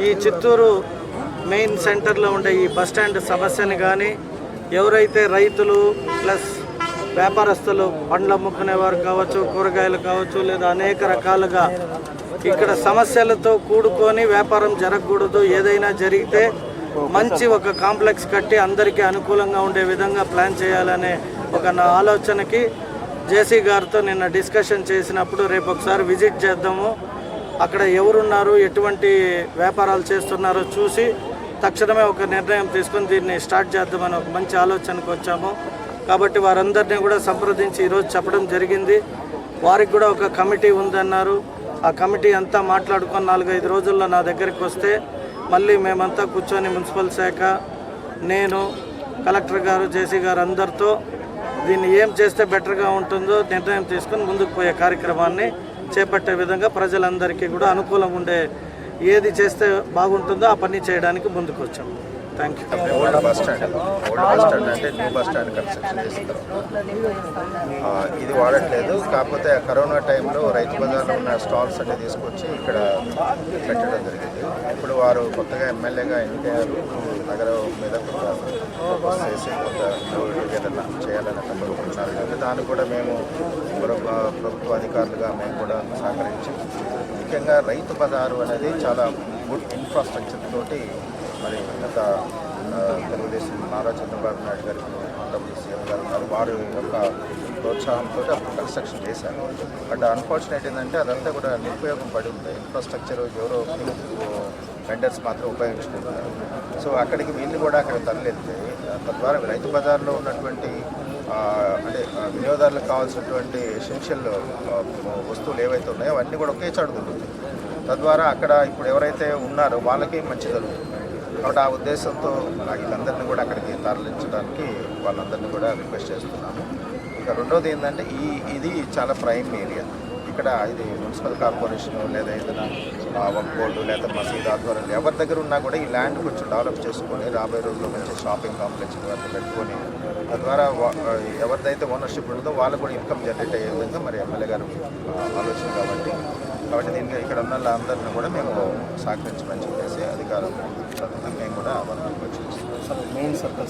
ఈ చిత్తూరు మెయిన్ సెంటర్లో ఉండే ఈ బస్టాండ్ సమస్యని కానీ ఎవరైతే రైతులు ప్లస్ వ్యాపారస్తులు పండ్లు అమ్ముకునేవారు కావచ్చు, కూరగాయలు కావచ్చు, లేదా అనేక రకాలుగా ఇక్కడ సమస్యలతో కూడుకొని వ్యాపారం జరగకూడదు, ఏదైనా జరిగితే మంచి ఒక కాంప్లెక్స్ కట్టి అందరికీ అనుకూలంగా ఉండే విధంగా ప్లాన్ చేయాలనే ఒక నా ఆలోచనకి జేసీ గారితో నిన్న డిస్కషన్ చేసినప్పుడు రేపు ఒకసారి విజిట్ చేద్దాము, అక్కడ ఎవరున్నారు, ఎటువంటి వ్యాపారాలు చేస్తున్నారో చూసి తక్షణమే ఒక నిర్ణయం తీసుకొని దీన్ని స్టార్ట్ చేద్దామని ఒక మంచి ఆలోచనకు వచ్చాము. కాబట్టి వారందరినీ కూడా సంప్రదించి ఈరోజు చెప్పడం జరిగింది. వారికి కూడా ఒక కమిటీ ఉందన్నారు. ఆ కమిటీ అంతా మాట్లాడుకొని 4-5 రోజుల్లో నా దగ్గరికి వస్తే మళ్ళీ మేమంతా కూర్చొని మున్సిపల్ శాఖ, నేను, కలెక్టర్ గారు, జేసీ గారు అందరితో దీన్ని ఏం చేస్తే బెటర్గా ఉంటుందో నిర్ణయం తీసుకొని ముందుకు పోయే కార్యక్రమాన్ని చేపట్టే విధంగా ప్రజలందరికీ కూడా అనుకూలంగా ఉండే ఏది చేస్తే బాగుంటుందో ఆ పని చేయడానికి ముందుకు వచ్చాం. Thank you. Old bus stand అంటే న్యూ బస్ స్టాండ్ కన్స్ట్రక్షన్ చేస్తారు. ఇది వాడట్లేదు. కాకపోతే కరోనా టైంలో రైతు బజార్లో ఉన్న స్టాల్స్ అన్ని తీసుకొచ్చి ఇక్కడ పెట్టడం జరిగింది. ఇప్పుడు వారు కొత్తగా ఎమ్మెల్యేగా ఎన్నికయ్యారు. నగరం మీద ఫోకస్ చేసి కొంత ఏదైనా చేయాలని కోరుకుంటున్నారు. దాన్ని కూడా మేము ప్రభుత్వ అధికారులుగా మేము కూడా సహకరించి, ముఖ్యంగా రైతు బజారు అనేది చాలా గుడ్ ఇన్ఫ్రాస్ట్రక్చర్ తోటి మరి గత తెలుగుదేశం నారా చంద్రబాబు నాయుడు గారికి ఆంధ్రప్రదేశ్ సీఎం గారు ఉన్నారు. వారి యొక్క ప్రోత్సాహంతో అప్పుడు కన్స్ట్రక్షన్ చేశారు. బట్ అన్ఫార్చునేట్ ఏంటంటే అదంతా కూడా నిరుపయోగం పడి ఉంది. ఇన్ఫ్రాస్ట్రక్చర్ ఎవరో వెండర్స్ మాత్రం ఉపయోగించుకుంటున్నారు. సో అక్కడికి వీళ్ళు కూడా అక్కడ తరలిస్తే తద్వారా రైతు బజార్లో ఉన్నటువంటి అంటే వినియోగదారులకు కావాల్సినటువంటి ఎసెన్షియల్ వస్తువులు ఏవైతే ఉన్నాయో అవన్నీ కూడా ఒకే చాటు దొరుకుతాయి. తద్వారా అక్కడ ఇప్పుడు ఎవరైతే ఉన్నారో వాళ్ళకి మంచి జరుగుతుంది. కాబట్టి ఆ ఉద్దేశంతో వీళ్ళందరినీ కూడా అక్కడికి తరలించడానికి వాళ్ళందరినీ కూడా రిక్వెస్ట్ చేస్తున్నాము. ఇక రెండోది ఏంటంటే ఇది చాలా ప్రైమ్ ఏరియా. ఇక్కడ ఇది మున్సిపల్ కార్పొరేషన్ లేదా ఏదైనా వక్ఫ్ బోర్డు లేదా మసీద్ ఆధ్వర్యంలో ఎవరి దగ్గర ఉన్నా కూడా ఈ ల్యాండ్ కొంచెం డెవలప్ చేసుకొని రాబోయే రోజుల్లో మంచి షాపింగ్ కాంప్లెక్స్ వాటిని పెట్టుకొని తద్వారా ఎవరిదైతే ఓనర్షిప్ ఉంటుందో వాళ్ళు కూడా ఇన్కమ్ జనరేట్ అయ్యే విధంగా మరి ఎమ్మెల్యే గారు ఆలోచన కాబట్టి దీనికి ఇక్కడ ఉన్న అందరినీ కూడా మేము సహకరించమని చెప్పేసి అధికారులు మేము కూడా వాళ్ళకి వచ్చి మెయిన్ సర్కిల్